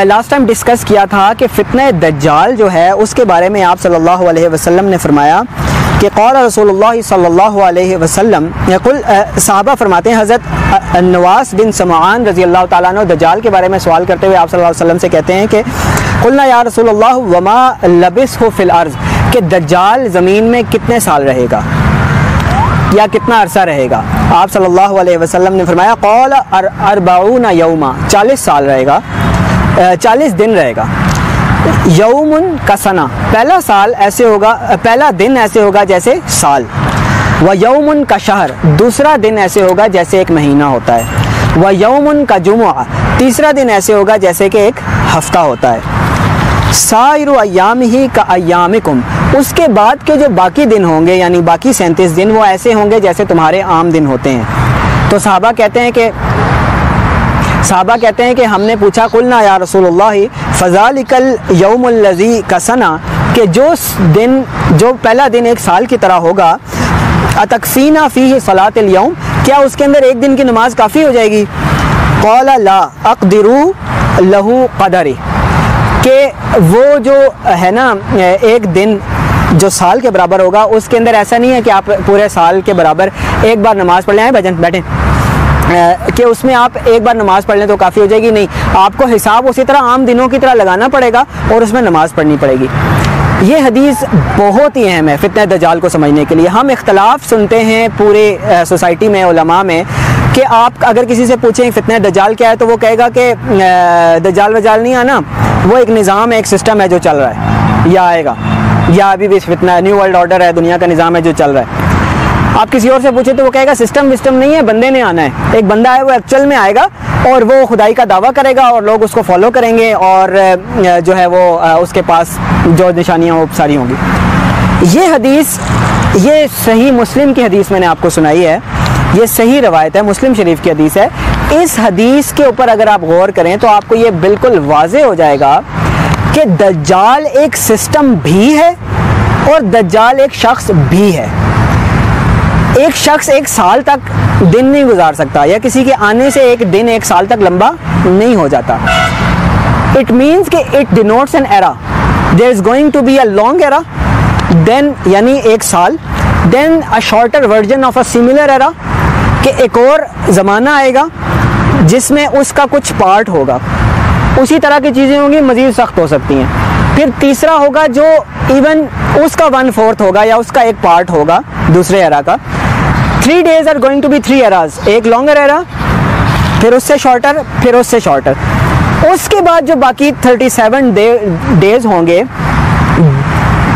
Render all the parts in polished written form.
Last time discuss किया था कि फितने दज्जाल जो है उसके बारे में आप सल्लल्लाहु अलैहि वसल्लम ने फरमाया कि क़ाल रसूलुल्लाह सल्लल्लाहु अलैहि वसल्लम यक़ुल, सहाबा फरमाते हैं, हज़रत नवास बिन समाअन रज़ी अल्लाह ताला अन्हु दज्जाल के बारे में सवाल करते हुए आप सल्लल्लाहु अलैहि वसल्लम से कहते हैं कि क़ुलना या रसूलल्लाह वमा लबिसहु फ़िल अर्ज़, कि दज्जाल ज़मीन में कितने साल रहेगा या कितना अरसा रहेगा। आप सल्लल्लाहु अलैहि वसल्लम ने फरमाया क़ाल अर्बऊना यौमा, 40 साल रहेगा, 40 दिन रहेगा। यौमुन का सना, पहला साल ऐसे होगा, पहला दिन ऐसे होगा जैसे साल। व यौमुन का शहर, दूसरा दिन ऐसे होगा जैसे एक महीना होता है। व यौमुन का जुमुआ, तीसरा दिन ऐसे होगा जैसे कि एक हफ्ता होता है। साइरु अय्यामिही का अय्यामिकुम, उसके बाद के जो बाकी दिन होंगे यानी बाकी 37 दिन वो ऐसे होंगे जैसे तुम्हारे आम दिन होते हैं। तो सहाबा कहते हैं कि हमने पूछा कुलना या रसूलुल्लाह फ़ज़ालिकल यौमुल लज़ी का सना, कि जो पहला दिन एक साल की तरह होगा, अतकफ़ीना फ़ीही सलातिल यौम, क्या उसके अंदर एक दिन की नमाज काफ़ी हो जाएगी। क़ाला ला अक़दिरू लहू क़दरी, कि वो जो है ना एक दिन जो साल के बराबर होगा उसके अंदर ऐसा नहीं है कि आप पूरे साल के बराबर एक बार नमाज़ पढ़ लें, भजन बैठें कि उसमें आप एक बार नमाज़ पढ़ लें तो काफ़ी हो जाएगी। नहीं, आपको हिसाब उसी तरह आम दिनों की तरह लगाना पड़ेगा और उसमें नमाज़ पढ़नी पड़ेगी। ये हदीस बहुत ही अहम है फितने दज्जाल को समझने के लिए। हम इख्तलाफ सुनते हैं पूरे सोसाइटी में, उलमा में, कि आप अगर किसी से पूछें फितने दज्जाल क्या है तो वो कहेगा कि दज्जाल वजाल नहीं आना, वो एक निज़ाम है, एक सिस्टम है जो चल रहा है या आएगा, या अभी भी फितना न्यू वर्ल्ड ऑर्डर है, दुनिया का निज़ाम है जो चल रहा है। आप किसी और से पूछे तो वो कहेगा सिस्टम विस्टम नहीं है, बंदे ने आना है, एक बंदा है वो एक्चुअल में आएगा और वो खुदाई का दावा करेगा और लोग उसको फॉलो करेंगे और जो है वो उसके पास जो निशानियाँ वो सारी होंगी। ये हदीस, ये सही मुस्लिम की हदीस मैंने आपको सुनाई है, ये सही रवायत है, मुस्लिम शरीफ की हदीस है। इस हदीस के ऊपर अगर आप गौर करें तो आपको ये बिल्कुल वाज़े हो जाएगा कि दज्जाल एक सिस्टम भी है और दज्जाल एक शख्स भी है। एक शख्स एक साल तक दिन नहीं गुजार सकता, या किसी के आने से एक दिन एक साल तक लंबा नहीं हो जाता। इट मीन्स कि it denotes an era, there is going to be a long era, then यानी एक साल, then a shorter version of a similar era, कि एक और ज़माना आएगा जिसमें उसका कुछ पार्ट होगा, उसी तरह की चीज़ें होंगी, मज़ीद सख्त हो सकती हैं। फिर तीसरा होगा जो इवन उसका 1/4 होगा या उसका एक पार्ट होगा दूसरे एरा का। 3 days are going to be 3 eras, एक लॉन्गर एरा, फिर उससे शॉर्टर, फिर उससे शॉर्टर। उसके बाद जो बाकी 37 days होंगे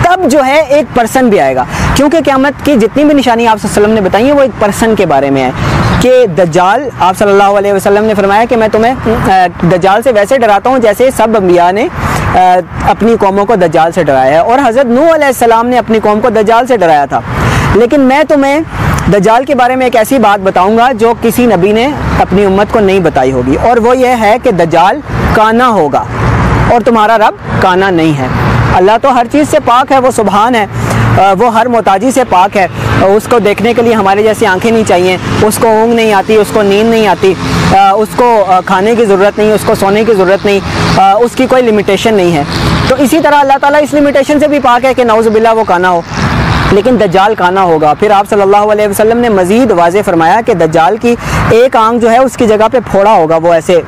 तब जो है एक पर्सन भी आएगा, क्योंकि क़यामत की जितनी भी निशानी आप सल्लल्लाहु अलैहि वसल्लम ने बताई है वो एक पर्सन के बारे में है कि दज्जाल, आप सल्लल्लाहु अलैहि वसल्लम ने फरमाया कि मैं तुम्हें दज्जाल से वैसे डराता हूँ जैसे सब अंबिया ने अपनी कौमों को दज्जाल से डराया है, और हज़रत नूह अलैहिस्सलाम ने अपनी कौम को दज्जाल से डराया था। लेकिन मैं तुम्हें दज्जाल के बारे में एक ऐसी बात बताऊंगा जो किसी नबी ने अपनी उम्मत को नहीं बताई होगी, और वो ये है कि दज्जाल काना होगा और तुम्हारा रब काना नहीं है। अल्लाह तो हर चीज़ से पाक है, वो सुबहान है, वो हर मोहताजी से पाक है, उसको देखने के लिए हमारे जैसी आंखें नहीं चाहिए, उसको ऊँग नहीं आती, उसको नींद नहीं आती, उसको खाने की ज़रूरत नहीं, उसको सोने की ज़रूरत नहीं, उसकी कोई लिमिटेशन नहीं है। तो इसी तरह अल्लाह ताला इस लिमिटेशन से भी पाक है कि नऊज़ बिल्लाह वो काना हो, लेकिन दज्जाल काना होगा। फिर आप सल्लल्लाहु अलैहि वसल्लम ने मज़ीद वाज़े फरमाया कि दज्जाल की एक आंख जो है उसकी जगह पे फोड़ा होगा, वो ऐसे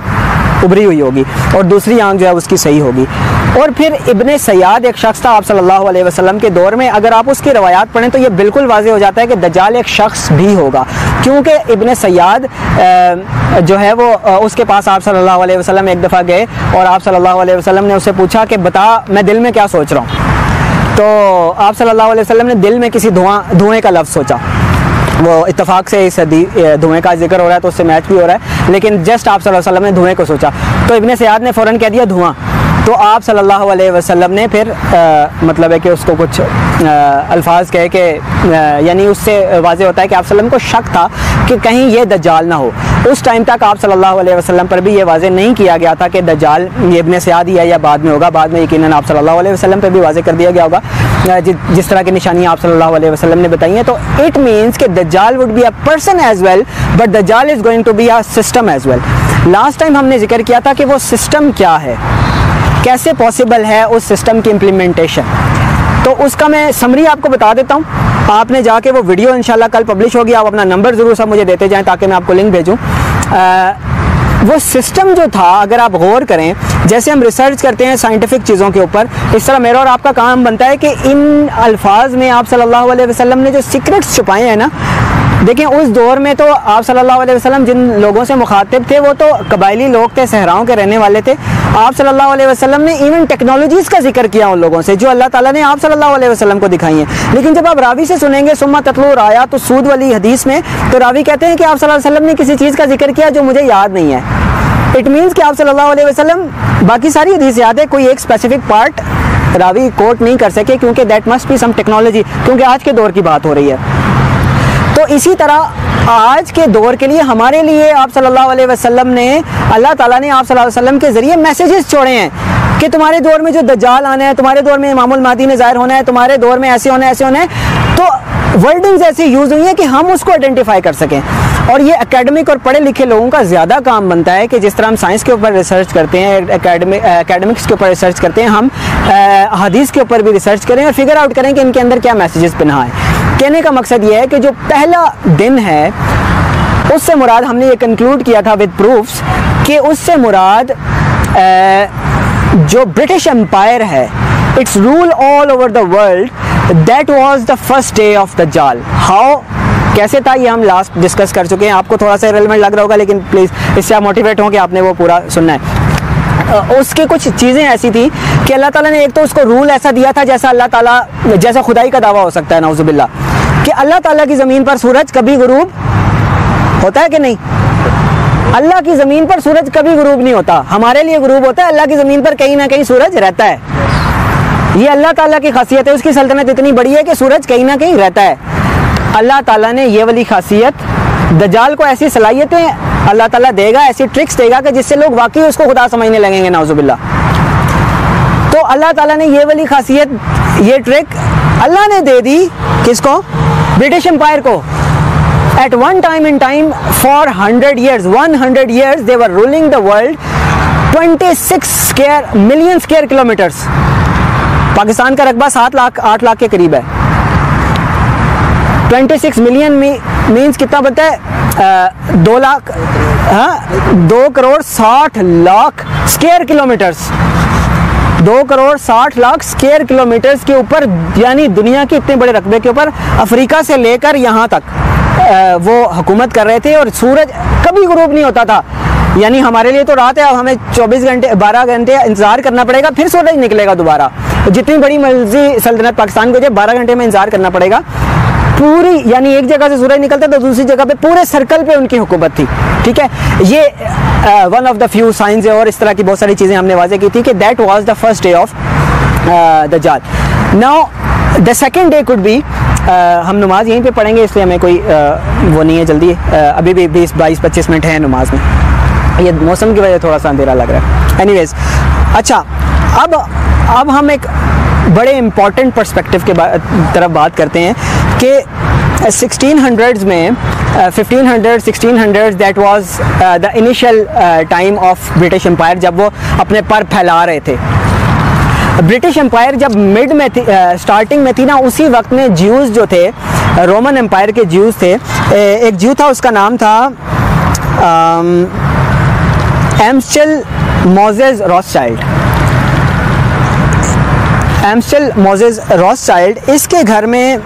उभरी हुई होगी, और दूसरी आंख जो है उसकी सही होगी। और फिर इब्ने सयाद एक शख्स था आप सल्लल्लाहु अलैहि वसल्लम के दौर में, अगर आप उसकी रवायात पढ़ें तो ये बिल्कुल वाज़े हो जाता है कि दज्जाल एक शख्स भी होगा, क्योंकि इब्ने सयाद जो है वो उसके पास आप सल्लल्लाहु अलैहि वसल्लम एक दफ़ा गए और आप सल्लल्लाहु अलैहि वसल्लम ने उससे पूछा कि बता मैं दिल में क्या सोच रहा हूँ। तो आप सल्लल्लाहु अलैहि वसल्लम ने दिल में किसी धुएँ का लफ्ज़ सोचा। वो इत्तफाक से इस धुएँ का जिक्र हो रहा है तो उससे मैच भी हो रहा है, लेकिन जस्ट आप सल्लल्लाहु अलैहि वसल्लम ने धुएँ को सोचा तो इब्ने सयाद ने फ़ौरन कह दिया धुआँ। तो आप सल्लल्लाहु अलैहि वसल्लम ने फिर मतलब है कि उसको कुछ अल्फाज कहे कि यानी उससे वाज़े होता है कि आप सल्लम को शक था कि कहीं ये दज्जाल ना हो। उस टाइम तक आप सल्लल्लाहु अलैहि वसल्लम पर भी ये वाज़े नहीं किया गया था कि दज्जाल ये इब्ने सयाद ही है या बाद में होगा। बाद में यकीनन आप सल्लल्लाहु अलैहि वसल्लम पर भी वाज़े कर दिया गया होगा जिस तरह की निशानियाँ आप सल्लल्लाहु अलैहि वसल्लम ने बताई हैं। तो इट मीन्स कि दज्जाल would be a person as well, but दज्जाल is going to be a system as well. Last time हमने जिक्र किया था कि वो सिस्टम क्या है, कैसे पॉसिबल है उस सिस्टम की इम्प्लीमेंटेशन। तो उसका मैं समरी आपको बता देता हूँ। आपने जाके वो वीडियो इंशाल्लाह कल पब्लिश होगी, आप अपना नंबर ज़रूर सब मुझे देते जाएं ताकि मैं आपको लिंक भेजूँ। वो सिस्टम जो था, अगर आप गौर करें, जैसे हम रिसर्च करते हैं साइंटिफिक चीज़ों के ऊपर, इस तरह मेरा और आपका काम बनता है कि इन अल्फाज में आप सल्लल्लाहु अलैहि वसल्लम ने जो सीक्रेट्स छुपाए हैं ना, देखें उस दौर में तो आप सल्लल्लाहु अलैहि वसल्लम जिन लोगों से मुखातिब थे वो तो कबायली लोग थे, सहराओं के रहने वाले थे। आप सल्लल्लाहु अलैहि वसल्लम ने इवन टेक्नोलॉजीज़ का जिक्र किया उन लोगों से जो अल्लाह ताला ने आप सल्लल्लाहु अलैहि वसल्लम को दिखाई हैं। लेकिन जब आप रावी से सुनेंगे सुम्मा ततलू राया तो सूद वाली हदीस में, तो रावी कहते हैं कि आप सल्लल्लाहु अलैहि वसल्लम ने किसी चीज़ का जिक्र किया जो मुझे याद नहीं है। इट मीन्स कि आप सल्लल्लाहु अलैहि वसल्लम, बाकी सारी हदीस याद है, कोई एक स्पेसिफिक पार्ट रावी कोट नहीं कर सके क्योंकि that must be some technology, क्योंकि आज के दौर की बात हो रही है। तो इसी तरह आज के दौर के लिए हमारे लिए आप सल्लल्लाहु अलैहि वसल्लम ने, अल्लाह ताला ने आप सल्लल्लाहु अलैहि वसल्लम के ज़रिए मैसेजेस छोड़े हैं कि तुम्हारे दौर में जो दज्जाल आना है, तुम्हारे दौर में इमामुल महदी ने ज़ाहिर होना है, तुम्हारे दौर में ऐसे होना है, ऐसे होना है। तो वर्डिंग्स ऐसी यूज़ हुई हैं कि हम उसको आइडेंटिफाई कर सकें। और ये एकेडमिक और पढ़े लिखे लोगों का ज़्यादा काम बनता है कि जिस तरह हम साइंस के ऊपर रिसर्च करते हैं, एकेडमिक्स के ऊपर रिसर्च करते हैं, हम हदीस के ऊपर भी रिसर्च करें और फिगर आउट करें कि इनके अंदर क्या मैसेजेस पिन्हा है। कहने का मकसद ये है कि जो पहला दिन है उससे मुराद, हमने ये कंक्लूड किया था विद प्रूफ्स कि उससे मुराद जो ब्रिटिश एम्पायर है, it's rule all over the world, that was the first day of दज्जाल। हाउ, कैसे था, ये हम लास्ट डिस्कस कर चुके हैं। आपको थोड़ा सा रेलेवेंट लग रहा होगा, लेकिन प्लीज़ इससे आप मोटिवेट हों कि आपने वो पूरा सुनना है। उसकी कुछ चीज़ें ऐसी थी कि अल्लाह ताला ने एक तो उसको रूल ऐसा दिया था जैसा अल्लाह ताला, जैसा खुदाई का दावा हो सकता है नाउज़ुबिल्लाह, कि अल्लाह ताला की ज़मीन पर सूरज कभी गुरूब होता है कि नहीं? अल्लाह की ज़मीन पर सूरज कभी गुरूब नहीं होता। हमारे लिए गुरूब होता है, अल्लाह की ज़मीन पर कहीं ना कहीं सूरज रहता है। ये अल्लाह ताला की खासियत है, उसकी सल्तनत इतनी बड़ी है कि सूरज कहीं ना कहीं रहता है। अल्लाह ताला ने ये वाली खासियत, दज्जाल को ऐसी सलाहियतें अल्लाह ताला देगा, ऐसी ट्रिक्स देगा कि जिससे लोग वाकई उसको खुदा समझने लगेंगे नाउज़ुबिल्लाह। तो अल्लाह ताला ने ये वाली खासियत, ये ट्रिक अल्लाह ने दे दी किसको? ब्रिटिश एम्पायर को। At one time in time for 100 years they were ruling the world 26 million square kilometers। Pakistan का रकबा 8 लाख के करीब है। 26 मिलियन मीन्स कितना बनता है? 2 lakh, 2 crore 60 lakh square kilometres. 2 crore 60 lakh square kilometres के ऊपर, यानी दुनिया के इतने बड़े रकबे के ऊपर अफ्रीका से लेकर यहाँ तक वो हुकूमत कर रहे थे। और सूरज कभी गुरूब नहीं होता था। यानी हमारे लिए तो रात है, अब हमें 12 घंटे इंतज़ार करना पड़ेगा, फिर सूरज निकलेगा दोबारा। जितनी बड़ी मर्जी सल्तनत पाकिस्तान को, जब 12 घंटे में इंतज़ार करना पड़ेगा पूरी, यानी एक जगह से सूरज निकलता तो दूसरी जगह पे पूरे सर्कल पे उनकी हुकूमत थी। ठीक है, ये one of the few science है। और इस तरह की बहुत सारी चीज़ें हमने वाज़े की थी कि that was the first day of दज्जाल। Now the second day could be, हम नमाज यहीं पे पढ़ेंगे इसलिए हमें कोई वो नहीं है जल्दी, अभी भी 20-22-25 मिनट है नमाज में। ये मौसम की वजह से थोड़ा सा अंधेरा लग रहा है। एनीवेज, अच्छा, अब हम एक बड़े इम्पॉर्टेंट पर्सपेक्टिव के तरफ बात करते हैं कि 1600s में 1500-1600 that was the initial time of British empire, जब वो अपने पर फैला रहे थे। ब्रिटिश एम्पायर जब मिड में थी, स्टार्टिंग में थी ना, उसी वक्त में ज्यूज़ जो थे, रोमन एम्पायर के ज्यूज़ थे। एक ज्यू था, उसका नाम था एम्स्टेल मोजेस रॉथशाइल्ड। एम्स्टेल मोजेस रॉथशाइल्ड, इसके घर में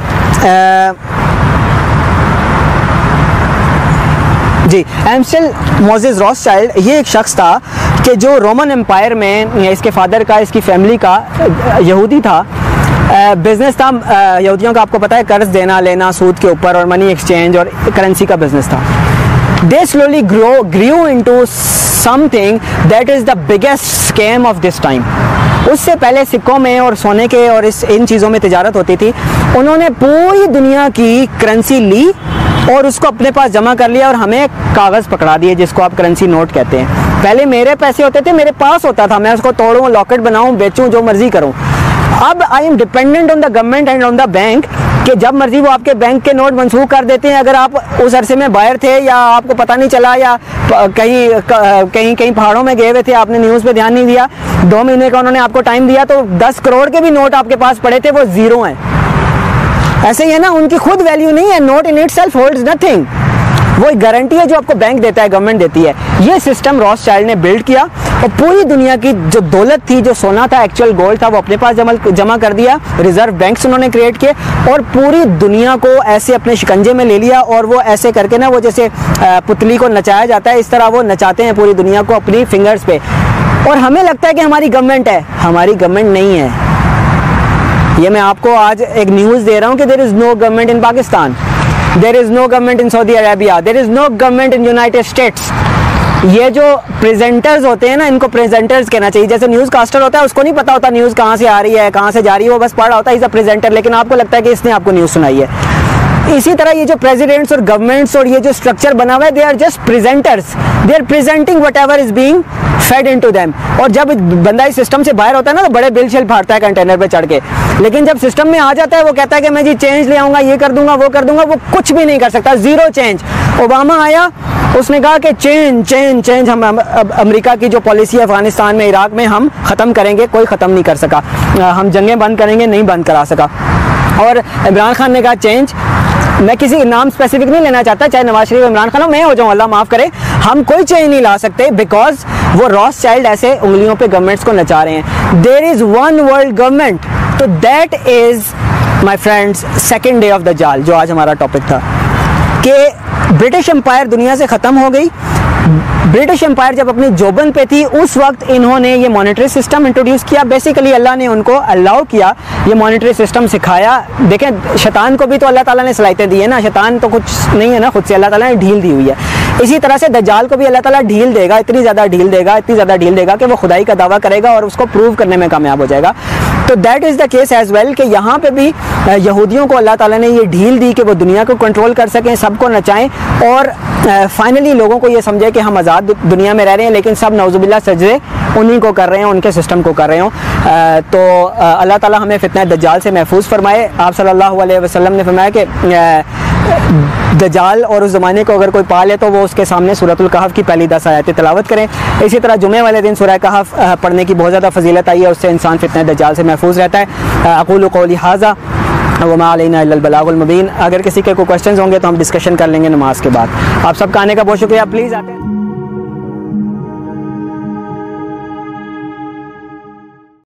जी, एम्स्टेल मोजेस रॉथशाइल्ड ये एक शख्स था कि जो रोमन एम्पायर में, इसके फादर का, इसकी फैमिली का, यहूदी था, बिजनेस था यहूदियों का, आपको पता है, कर्ज देना लेना सूद के ऊपर और मनी एक्सचेंज और करेंसी का बिजनेस था। They slowly grew into something that is the biggest scam of this time। उससे पहले सिक्कों में और सोने के और इन चीज़ों में तिजारत होती थी। उन्होंने पूरी दुनिया की करेंसी ली और उसको अपने पास जमा कर लिया और हमें कागज़ पकड़ा दिए, जिसको आप करेंसी नोट कहते हैं। पहले मेरे पैसे होते थे, मेरे पास होता था, मैं उसको तोड़ूँ, लॉकेट बनाऊँ, बेचूँ, जो मर्जी करूँ। अब I am dependent on the government and on the bank कि जब मर्जी वो आपके बैंक के नोट मनसूख कर देते हैं। अगर आप उस अरसे में बाहर थे या आपको पता नहीं चला या कहीं पहाड़ों में गए हुए थे, आपने न्यूज़ पे ध्यान नहीं दिया, 2 महीने का उन्होंने आपको टाइम दिया, तो 10 करोड़ के भी नोट आपके पास पड़े थे, वो ज़ीरो हैं। ऐसे ही है ना, उनकी खुद वैल्यू नहीं है। Note in itself holds nothing. वो एक गारंटी है जो आपको बैंक देता है, गवर्नमेंट देती है। ये सिस्टम रॉथस्चाइल्ड ने बिल्ड किया और पूरी दुनिया की जो दौलत थी, जो सोना था, एक्चुअल गोल्ड था, वो अपने पास जमा कर दिया। रिजर्व बैंक्स उन्होंने क्रिएट किए और पूरी दुनिया को ऐसे अपने शिकंजे में ले लिया। और वो ऐसे करके ना, वो जैसे पुतली को नचाया जाता है, इस तरह वो नचाते हैं पूरी दुनिया को अपनी फिंगर्स पे। और हमें लगता है कि हमारी गवर्नमेंट है, हमारी गवर्नमेंट नहीं है। ये मैं आपको आज एक न्यूज़ दे रहा हूँ कि there is no government in Pakistan, there is no government in Saudi Arabia, there is no government in United States. ये जो प्रेजेंटर्स होते हैं ना, इनको प्रेजेंटर्स कहना चाहिए। जैसे न्यूज़ कास्टर होता है, उसको नहीं पता होता न्यूज़ कहाँ से आ रही है, कहाँ से जा रही है, वो बस पढ़ रहा होता है, इज़ अ प्रेजेंटर, लेकिन आपको लगता है कि इसने आपको न्यूज़ सुनाई है। इसी तरह ये जो प्रेसिडेंट्स और गवर्नमेंट्स और ये जो स्ट्रक्चर बना हुआ है, they are just presenters, they are presenting whatever is being fed into them. और जब बंदा इस सिस्टम से बाहर होता है ना, तो बड़े बिल शिल फाड़ता है कंटेनर पे चढ़ के, लेकिन जब सिस्टम में आ जाता है, वो कहता है कि मैं जी चेंज ले आऊँगा, ये कर दूंगा, वो कर दूंगा। वो कुछ भी नहीं कर सकता, ज़ीरो चेंज। ओबामा आया, उसने कहा कि चेंज हम अमेरिका की जो पॉलिसी है अफगानिस्तान में, इराक में, हम ख़त्म करेंगे। कोई ख़त्म नहीं कर सका। हम जंगें बंद करेंगे, नहीं बंद करा सका। और इमरान खान ने कहा चेंज। मैं किसी नाम स्पेसिफिक नहीं लेना चाहता, चाहे नवाज शरीफ, इमरान खान हो, मैं हो जाऊँ, अल्लाह माफ़ करे। हम कोई चेंज नहीं ला सकते बिकॉज वो रॉथस्चाइल्ड ऐसे उंगलियों पे गवर्नमेंट्स को नचा रहे हैं। There is one world government, तो that is my friends second day of दज्जाल, जो आज हमारा टॉपिक था कि ब्रिटिश एम्पायर दुनिया से ख़त्म हो गई। ब्रिटिश एम्पायर जब अपनी जोबन पे थी, उस वक्त इन्होंने ये मॉनेटरी सिस्टम इंट्रोड्यूस किया। बेसिकली अल्लाह ने उनको अलाउ किया, ये मॉनेटरी सिस्टम सिखाया। देखें, शैतान को भी तो अल्लाह ताला ने सलाहियतें दी है ना, शैतान तो कुछ नहीं है ना, खुद से अल्लाह ताला ने ढील दी हुई है। इसी तरह से दज्जाल को भी अल्लाह ताला ढील देगा, इतनी ज़्यादा ढील देगा कि वो खुदाई का दावा करेगा और उसको प्रूव करने में कामयाब हो जाएगा। तो that is the case as well कि यहाँ पे भी यहूदियों को अल्लाह ताला ने ये ढील दी कि वो दुनिया को कंट्रोल कर सकें, सबको नचाएं और फाइनली लोगों को ये समझे कि हम आज़ाद दुनिया में रह रहे हैं, लेकिन सब नौजुबिल्लाह सजदे उन्हीं को कर रहे हैं, उनके सिस्टम को कर रहे हो। तो अल्लाह ताला हमें फितना दज्जाल से महफूज फरमाए। आप सल्लल्लाहु अलैहि वसल्लम ने फरमाया कि दज्जाल और उस ज़माने को अगर कोई पा ले तो वो उसके सामने सूरतुल कहफ की पहली 10 आयतें तिलावत करें। इसी तरह जुमे वाले दिन सूरह कहफ पढ़ने की बहुत ज़्यादा फजीलत आई है, उससे इंसान फितना दज्जाल से महफूज रहता है। अक़ूलु क़ौली हाज़ा व मा अलैना इल्लल बलागुल मुबीन। अगर किसी के कोई क्वेश्चंस होंगे तो हम डिस्कशन कर लेंगे नमाज के बाद। आप सबका आने का बहुत शुक्रिया। प्लीज़ आते हैं।